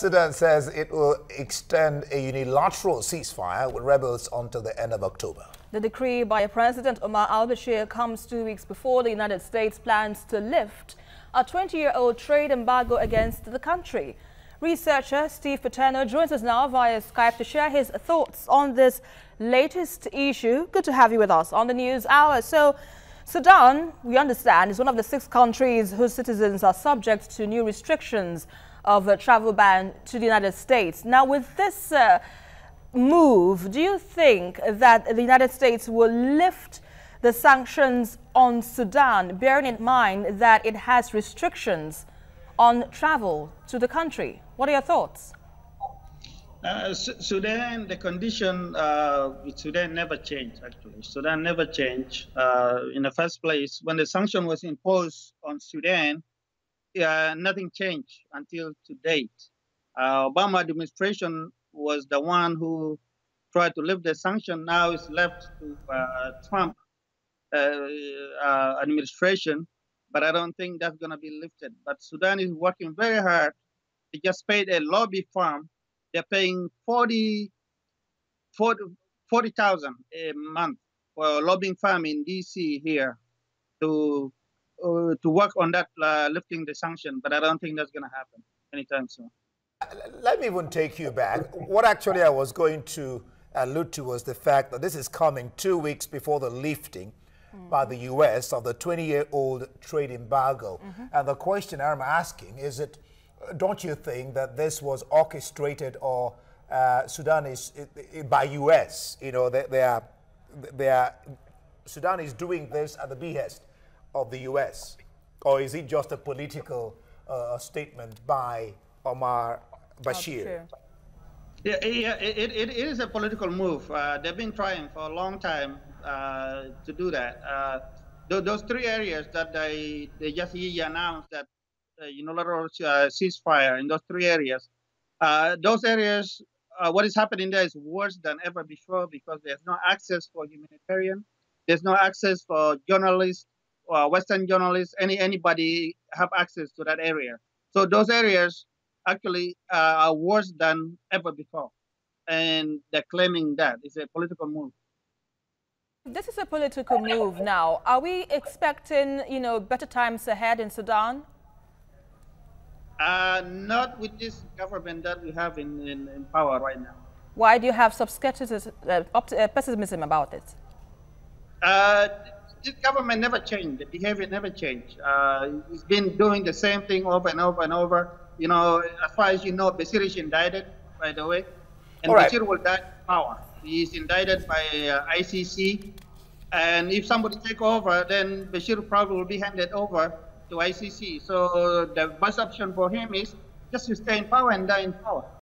Sudan says it will extend a unilateral ceasefire with rebels until the end of October. The decree by President Omar al-Bashir comes 2 weeks before the United States plans to lift a 20-year-old trade embargo against the country. Researcher Steve Paterno joins us now via Skype to share his thoughts on this latest issue. Good to have you with us on the News Hour. So, Sudan, we understand, is one of the 6 countries whose citizens are subject to new restrictions of a travel ban to the United States. Now, with this move, do you think that the United States will lift the sanctions on Sudan, bearing in mind that it has restrictions on travel to the country? What are your thoughts? Sudan, the condition with Sudan never changed, actually. Sudan never changed. In the first place, when the sanction was imposed on Sudan, nothing changed until to date. Obama administration was the one who tried to lift the sanction. Now it's left to Trump administration, but I don't think that's going to be lifted. But Sudan is working very hard. They just paid a lobby firm. They're paying $40,000 a month for a lobbying firm in D.C. here to work on that lifting the sanction, but I don't think that's going to happen anytime soon. Let me even take you back. What actually I was going to allude to was the fact that this is coming 2 weeks before the lifting by the U.S. of the 20-year-old trade embargo. And the question I'm asking is, don't you think that this was orchestrated or Sudan is by U.S.? You know, Sudan is doing this at the behest of the U.S., or is it just a political statement by Omar Bashir? Yeah, it is a political move. They've been trying for a long time to do that. Those 3 areas that they just announced that unilateral ceasefire in those 3 areas. Those areas, what is happening there is worse than ever before because there's no access for humanitarian, there's no access for journalists, Western journalists, anybody have access to that area. So those areas actually are worse than ever before. And they're claiming that it's a political move. This is a political move now. Are we expecting, better times ahead in Sudan? Not with this government that we have in power right now. Why do you have some pessimism about it? This government never changed. The behavior never changed. It's been doing the same thing over and over and over. You know, as far as you know, Bashir is indicted, by the way. And Bashir will die in power. He is indicted by ICC. And if somebody take over, then Bashir probably will be handed over to ICC. So the best option for him is just to stay in power and die in power.